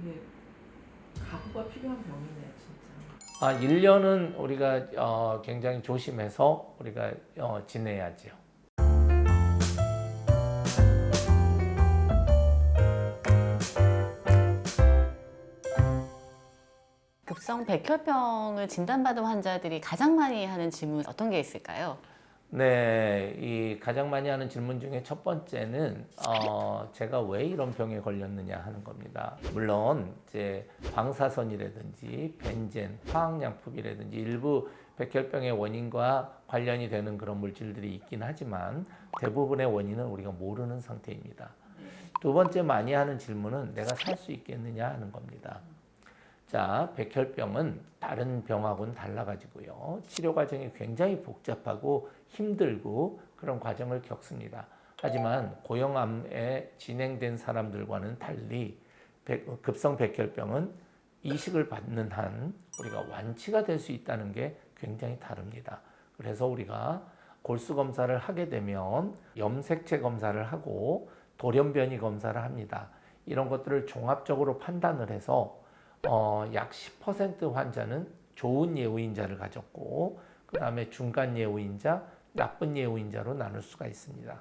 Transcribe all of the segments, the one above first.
되게 각오가 필요한 병이네요, 진짜. 1년은 우리가 굉장히 조심해서 우리가 지내야죠. 급성 백혈병을 진단받은 환자들이 가장 많이 하는 질문 어떤 게 있을까요? 네, 이 가장 많이 하는 질문 중에 첫 번째는 제가 왜 이런 병에 걸렸느냐 하는 겁니다. 물론 이제 방사선이라든지 벤젠, 화학약품이라든지 일부 백혈병의 원인과 관련이 되는 그런 물질들이 있긴 하지만 대부분의 원인은 우리가 모르는 상태입니다. 두 번째 많이 하는 질문은 내가 살 수 있겠느냐 하는 겁니다. 자, 백혈병은 다른 병하고는 달라가지고요. 치료 과정이 굉장히 복잡하고 힘들고 그런 과정을 겪습니다. 하지만 고형암에 진행된 사람들과는 달리 급성 백혈병은 이식을 받는 한 우리가 완치가 될 수 있다는 게 굉장히 다릅니다. 그래서 우리가 골수 검사를 하게 되면 염색체 검사를 하고 돌연변이 검사를 합니다. 이런 것들을 종합적으로 판단을 해서 약 10% 환자는 좋은 예후인자를 가졌고 그 다음에 중간 예후인자, 나쁜 예후인자로 나눌 수가 있습니다.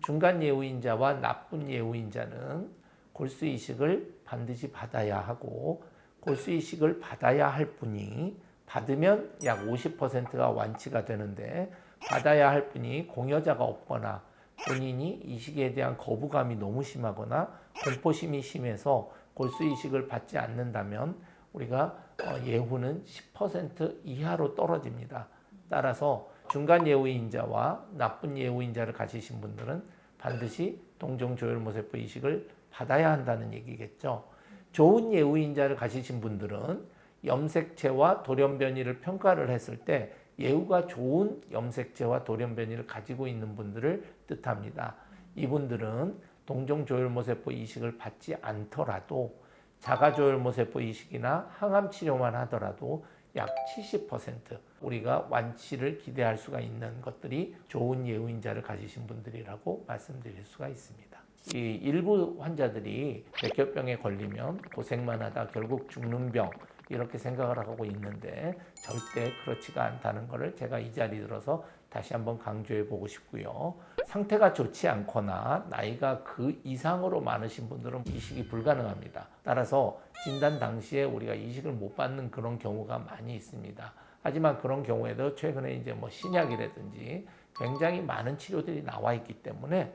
중간 예후인자와 나쁜 예후인자는 골수 이식을 반드시 받아야 하고 골수 이식을 받아야 할 분이 받으면 약 50%가 완치가 되는데 받아야 할 분이 공여자가 없거나 본인이 이식에 대한 거부감이 너무 심하거나 공포심이 심해서 골수 이식을 받지 않는다면 우리가 예후는 10% 이하로 떨어집니다. 따라서 중간 예후인자와 나쁜 예후인자를 가지신 분들은 반드시 동종조혈모세포 이식을 받아야 한다는 얘기겠죠. 좋은 예후인자를 가지신 분들은 염색체와 돌연변이를 평가를 했을 때 예후가 좋은 염색체와 돌연변이를 가지고 있는 분들을 뜻합니다. 이분들은 동종조혈모세포 이식을 받지 않더라도 자가조혈모세포 이식이나 항암 치료만 하더라도 약 70% 우리가 완치를 기대할 수가 있는 것들이 좋은 예후인자를 가지신 분들이라고 말씀드릴 수가 있습니다. 이 일부 환자들이 백혈병에 걸리면 고생만 하다 결국 죽는 병 이렇게 생각을 하고 있는데 절대 그렇지가 않다는 것을 제가 이 자리 들어서 다시 한번 강조해 보고 싶고요. 상태가 좋지 않거나 나이가 그 이상으로 많으신 분들은 이식이 불가능합니다. 따라서 진단 당시에 우리가 이식을 못 받는 그런 경우가 많이 있습니다. 하지만 그런 경우에도 최근에 이제 신약이라든지 굉장히 많은 치료들이 나와 있기 때문에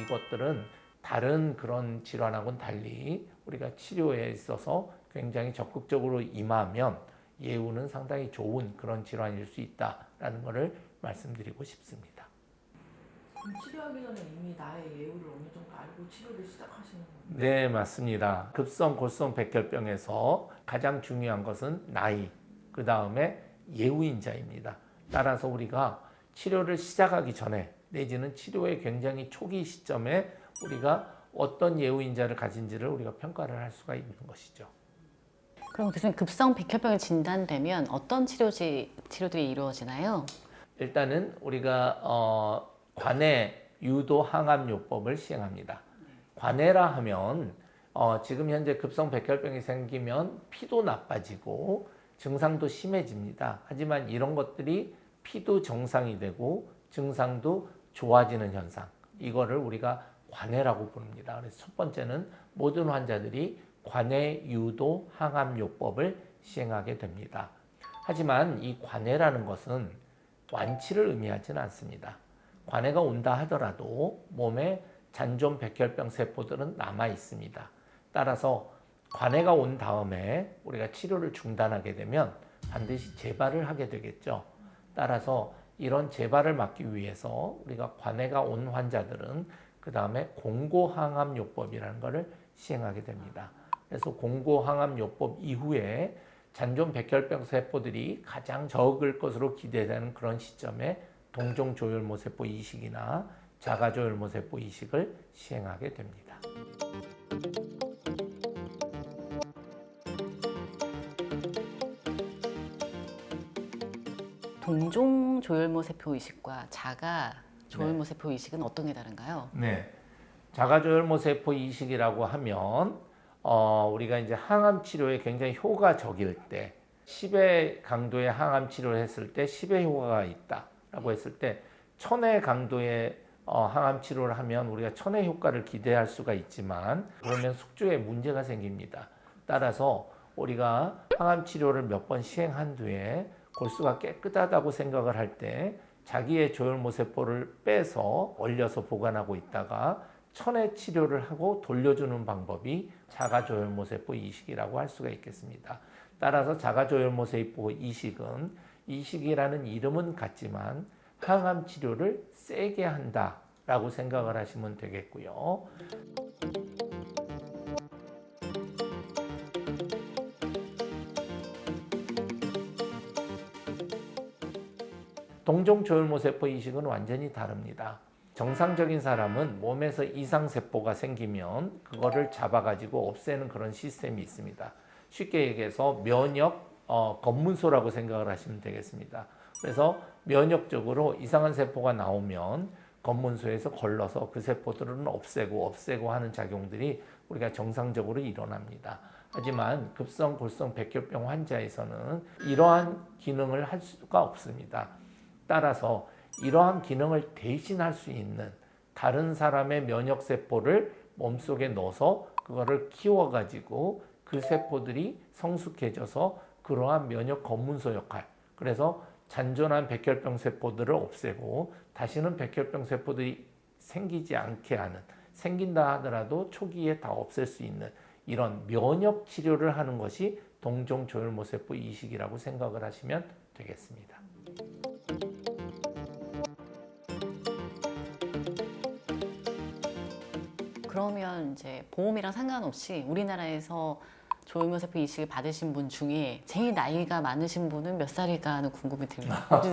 이것들은 다른 그런 질환하고는 달리 우리가 치료에 있어서 굉장히 적극적으로 임하면 예후는 상당히 좋은 그런 질환일 수 있다라는 것을 말씀드리고 싶습니다. 그럼 치료하기 전에 이미 나의 예후를 어느 정도 알고 치료를 시작하시는 건가요? 네, 맞습니다. 급성 골수성 백혈병에서 가장 중요한 것은 나이, 그 다음에 예후인자입니다. 따라서 우리가 치료를 시작하기 전에 내지는 치료의 굉장히 초기 시점에 우리가 어떤 예후인자를 가진지를 우리가 평가를 할 수가 있는 것이죠. 그럼 교수님 급성 백혈병이 진단되면 어떤 치료들이 이루어지나요? 일단은 우리가 관해 유도 항암요법을 시행합니다. 관해라 하면 지금 현재 급성 백혈병이 생기면 피도 나빠지고 증상도 심해집니다. 하지만 이런 것들이 피도 정상이 되고 증상도 좋아지는 현상, 이거를 우리가 관해라고 부릅니다. 그래서 첫 번째는 모든 환자들이 관해 유도 항암요법을 시행하게 됩니다. 하지만 이 관해라는 것은 완치를 의미하지는 않습니다. 관해가 온다 하더라도 몸에 잔존 백혈병 세포들은 남아 있습니다. 따라서 관해가 온 다음에 우리가 치료를 중단하게 되면 반드시 재발을 하게 되겠죠. 따라서 이런 재발을 막기 위해서 우리가 관해가 온 환자들은 그 다음에 공고항암요법이라는 것을 시행하게 됩니다. 그래서 공고항암요법 이후에 잔존 백혈병 세포들이 가장 적을 것으로 기대되는 그런 시점에 동종조혈모세포 이식이나 자가조혈모세포 이식을 시행하게 됩니다. 동종조혈모세포 이식과 자가조혈모세포 이식은 어떤 게 다른가요? 네, 자가조혈모세포 이식이라고 하면 우리가 이제 항암 치료에 굉장히 효과적일 때 10의 강도의 항암 치료를 했을 때 10의 효과가 있다라고 했을 때 1000의 강도의 항암 치료를 하면 우리가 1000의 효과를 기대할 수가 있지만 그러면 숙주에 문제가 생깁니다. 따라서 우리가 항암 치료를 몇 번 시행한 뒤에 골수가 깨끗하다고 생각을 할 때 자기의 조혈모 세포를 빼서 얼려서 보관하고 있다가 1000의 치료를 하고 돌려주는 방법이 자가조혈모 세포 이식이라고 할 수가 있겠습니다. 따라서 자가조혈모 세포 이식은 이식이라는 이름은 같지만 항암 치료를 세게 한다라고 생각을 하시면 되겠고요. 동종조혈모세포 이식은 완전히 다릅니다. 정상적인 사람은 몸에서 이상세포가 생기면 그거를 잡아가지고 없애는 그런 시스템이 있습니다. 쉽게 얘기해서 면역 검문소라고 생각을 하시면 되겠습니다. 그래서 면역적으로 이상한 세포가 나오면 검문소에서 걸러서 그 세포들은 없애고 하는 작용들이 우리가 정상적으로 일어납니다. 하지만 급성 골성 백혈병 환자에서는 이러한 기능을 할 수가 없습니다. 따라서 이러한 기능을 대신할 수 있는 다른 사람의 면역세포를 몸속에 넣어서 그거를 키워가지고 그 세포들이 성숙해져서 그러한 면역 검문소 역할, 그래서 잔존한 백혈병 세포들을 없애고 다시는 백혈병 세포들이 생기지 않게 하는, 생긴다 하더라도 초기에 다 없앨 수 있는 이런 면역 치료를 하는 것이 동종조혈모세포 이식이라고 생각을 하시면 되겠습니다. 그러면 이제 보험이랑 상관없이 우리나라에서 조혈모세포 이식을 받으신 분 중에 제일 나이가 많으신 분은 몇 살일까 하는 궁금이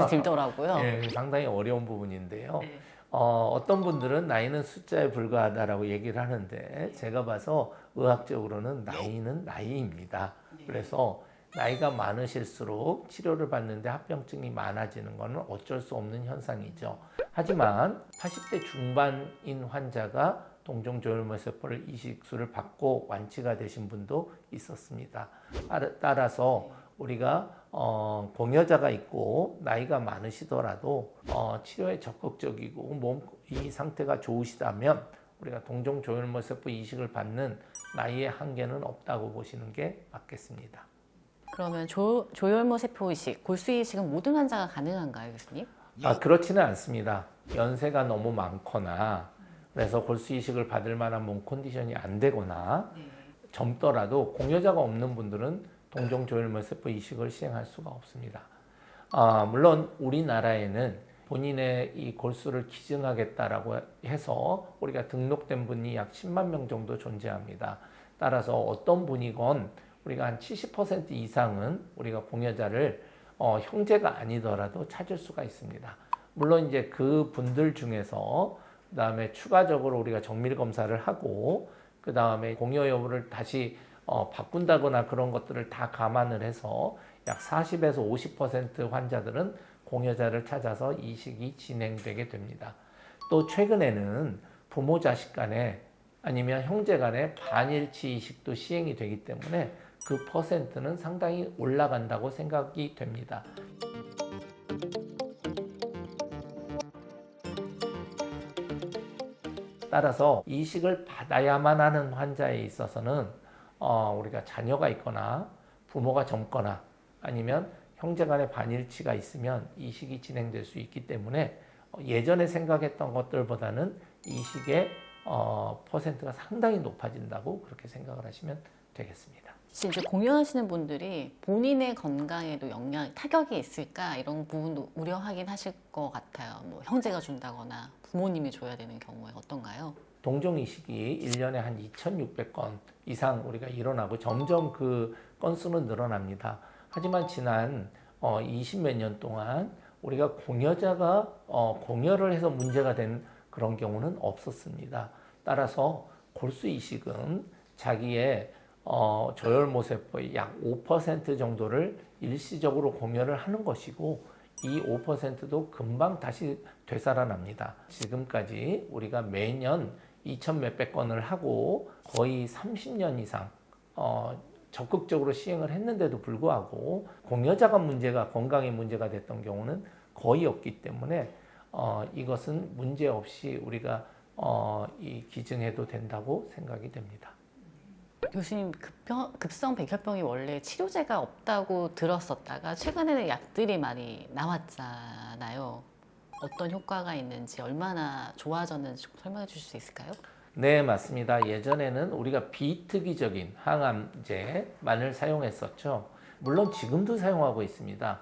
들더라고요. 네, 상당히 어려운 부분인데요. 네. 어떤 분들은 나이는 숫자에 불과하다라고 얘기를 하는데 제가 봐서 의학적으로는 나이는 나이입니다. 그래서 나이가 많으실수록 치료를 받는데 합병증이 많아지는 것은 어쩔 수 없는 현상이죠. 하지만 80대 중반인 환자가 동종조혈모세포를 이식술을 받고 완치가 되신 분도 있었습니다. 따라서 우리가 공여자가 있고 나이가 많으시더라도 치료에 적극적이고 몸이 상태가 좋으시다면 우리가 동종조혈모세포 이식을 받는 나이의 한계는 없다고 보시는 게 맞겠습니다. 그러면 조혈모세포 이식, 골수 이식은 모든 환자가 가능한가요, 교수님? 그렇지는 않습니다. 연세가 너무 많거나 그래서 골수 이식을 받을 만한 몸 컨디션이 안 되거나 젊더라도 공여자가 없는 분들은 동종조혈모세포 이식을 시행할 수가 없습니다. 물론 우리나라에는 본인의 이 골수를 기증하겠다라고 해서 우리가 등록된 분이 약 10만 명 정도 존재합니다. 따라서 어떤 분이건 우리가 한 70% 이상은 우리가 공여자를 형제가 아니더라도 찾을 수가 있습니다. 물론 이제 그 분들 중에서 그 다음에 추가적으로 우리가 정밀 검사를 하고 그 다음에 공여 여부를 다시 바꾼다거나 그런 것들을 다 감안을 해서 약 40에서 50% 환자들은 공여자를 찾아서 이식이 진행되게 됩니다. 또 최근에는 부모 자식 간에 아니면 형제 간에 반일치 이식도 시행이 되기 때문에 그 퍼센트는 상당히 올라간다고 생각이 됩니다. 따라서 이식을 받아야만 하는 환자에 있어서는 우리가 자녀가 있거나 부모가 젊거나 아니면 형제간의 반일치가 있으면 이식이 진행될 수 있기 때문에 예전에 생각했던 것들보다는 이식의 퍼센트가 상당히 높아진다고 그렇게 생각을 하시면 되겠습니다. 이제 공유하시는 분들이 본인의 건강에도 타격이 있을까 이런 부분도 우려하긴 하실 것 같아요. 뭐 형제가 준다거나 부모님이 줘야 되는 경우에 어떤가요? 동종이식이 1년에 한 2,600건 이상 우리가 일어나고 점점 그 건수는 늘어납니다. 하지만 지난 20몇 년 동안 우리가 공여자가 공여를 해서 문제가 된 그런 경우는 없었습니다. 따라서 골수 이식은 자기의 조혈모세포의 약 5% 정도를 일시적으로 공여를 하는 것이고 이 5%도 금방 다시 되살아납니다. 지금까지 우리가 매년 2,000 몇백 건을 하고 거의 30년 이상 적극적으로 시행을 했는데도 불구하고 공여자가 문제가 건강에 문제가 됐던 경우는 거의 없기 때문에 이것은 문제 없이 우리가 기증해도 된다고 생각이 됩니다. 교수님, 급성 백혈병이 원래 치료제가 없다고 들었었다가 최근에는 약들이 많이 나왔잖아요. 어떤 효과가 있는지, 얼마나 좋아졌는지 좀 설명해 주실 수 있을까요? 네, 맞습니다. 예전에는 우리가 비특이적인 항암제만을 사용했었죠. 물론 지금도 사용하고 있습니다.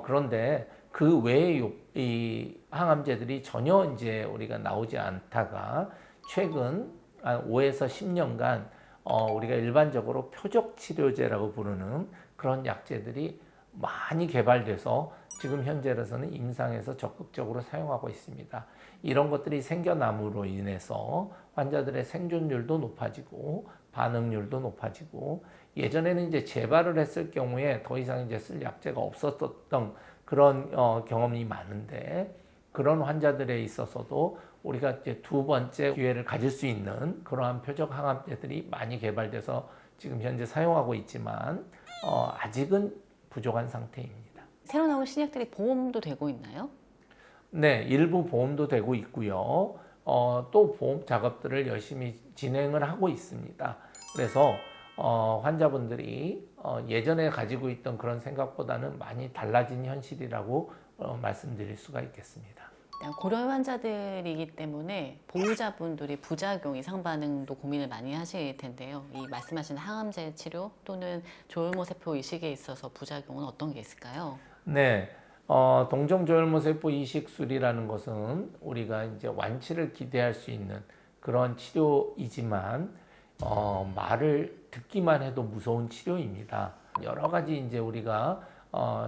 그런데 그 외의 이 항암제들이 전혀 이제 우리가 나오지 않다가 최근 한 5에서 10년간 우리가 일반적으로 표적 치료제라고 부르는 그런 약제들이 많이 개발돼서 지금 현재로서는 임상에서 적극적으로 사용하고 있습니다. 이런 것들이 생겨남으로 인해서 환자들의 생존율도 높아지고 반응률도 높아지고 예전에는 이제 재발을 했을 경우에 더 이상 이제 쓸 약제가 없었던 그런 경험이 많은데 그런 환자들에 있어서도 우리가 이제 두 번째 기회를 가질 수 있는 그러한 표적 항암제들이 많이 개발돼서 지금 현재 사용하고 있지만 아직은 부족한 상태입니다. 새로 나온 신약들이 보험도 되고 있나요? 네, 일부 보험도 되고 있고요. 또 보험 작업들을 열심히 진행을 하고 있습니다. 그래서 환자분들이 예전에 가지고 있던 그런 생각보다는 많이 달라진 현실이라고 말씀드릴 수가 있겠습니다. 고령 환자들이기 때문에 보호자분들이 부작용, 이상 반응도 고민을 많이 하실 텐데요. 이 말씀하신 항암제 치료 또는 조혈모세포 이식에 있어서 부작용은 어떤 게 있을까요? 네, 동종조혈모세포 이식술이라는 것은 우리가 이제 완치를 기대할 수 있는 그런 치료이지만 말을 듣기만 해도 무서운 치료입니다. 여러 가지 이제 우리가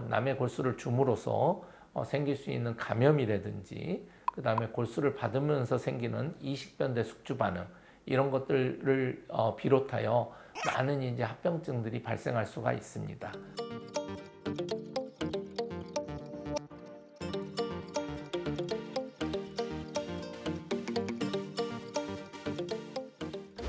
남의 골수를 줌으로써 생길 수 있는 감염이라든지 그 다음에 골수를 받으면서 생기는 이식변대 숙주 반응 이런 것들을 비롯하여 많은 이제 합병증들이 발생할 수가 있습니다.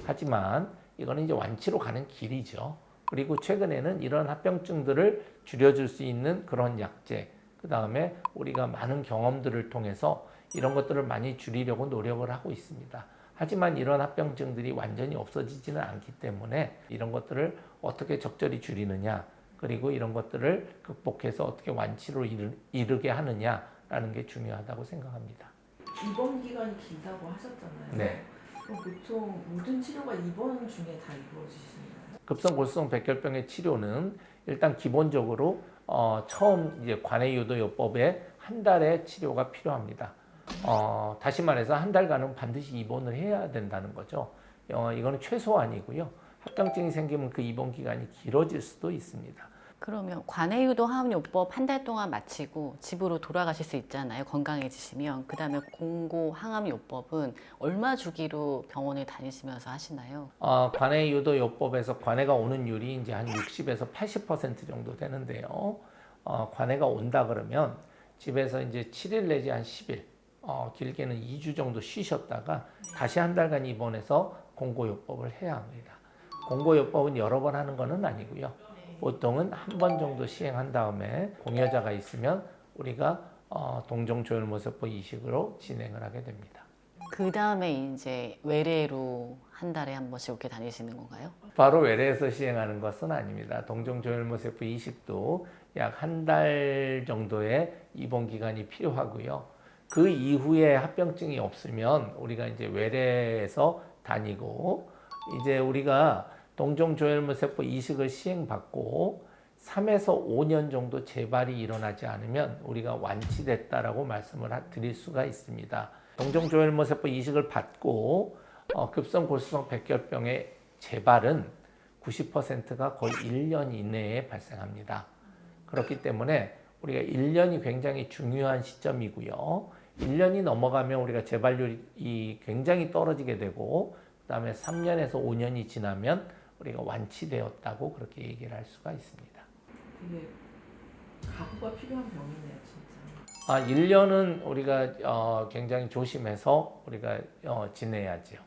하지만 이거는 이제 완치로 가는 길이죠. 그리고 최근에는 이런 합병증들을 줄여줄 수 있는 그런 약제, 그 다음에 우리가 많은 경험들을 통해서 이런 것들을 많이 줄이려고 노력을 하고 있습니다. 하지만 이런 합병증들이 완전히 없어지지는 않기 때문에 이런 것들을 어떻게 적절히 줄이느냐, 그리고 이런 것들을 극복해서 어떻게 완치로 이르게 하느냐라는 게 중요하다고 생각합니다. 입원 기간이 길다고 하셨잖아요. 네. 그럼 보통 모든 치료가 입원 중에 다 이루어지시나요? 급성골수성 백혈병의 치료는 일단 기본적으로 처음 이제 관해유도요법에 한 달의 치료가 필요합니다. 다시 말해서 한 달간은 반드시 입원을 해야 된다는 거죠. 이거는 최소한이고요. 합병증이 생기면 그 입원 기간이 길어질 수도 있습니다. 그러면 관해유도 항암요법 한 달 동안 마치고 집으로 돌아가실 수 있잖아요. 건강해지시면. 그 다음에 공고 항암요법은 얼마 주기로 병원을 다니시면서 하시나요? 관해유도요법에서 관해가 오는 율이 이제 한 60에서 80% 정도 되는데요. 관해가 온다 그러면 집에서 이제 7일 내지 한 10일, 길게는 2주 정도 쉬셨다가 다시 한 달간 입원해서 공고요법을 해야 합니다. 공고요법은 여러 번 하는 것은 아니고요. 보통은 한 번 정도 시행한 다음에 공여자가 있으면 우리가 동종조혈모세포 이식으로 진행을 하게 됩니다. 그 다음에 이제 외래로 한 달에 한 번씩 이렇게 다니시는 건가요? 바로 외래에서 시행하는 것은 아닙니다. 동종조혈모세포 이식도 약 한 달 정도의 입원 기간이 필요하고요. 그 이후에 합병증이 없으면 우리가 이제 외래에서 다니고 이제 우리가 동종조혈모세포 이식을 시행받고 3에서 5년 정도 재발이 일어나지 않으면 우리가 완치됐다라고 말씀을 드릴 수가 있습니다. 동종조혈모세포 이식을 받고 급성골수성 백혈병의 재발은 90%가 거의 1년 이내에 발생합니다. 그렇기 때문에 우리가 1년이 굉장히 중요한 시점이고요. 1년이 넘어가면 우리가 재발률이 굉장히 떨어지게 되고 그 다음에 3년에서 5년이 지나면 우리가 완치되었다고 그렇게 얘기를 할 수가 있습니다. 되게 각오가 필요한 병이네요, 진짜. 1년은 우리가 굉장히 조심해서 우리가 지내야죠.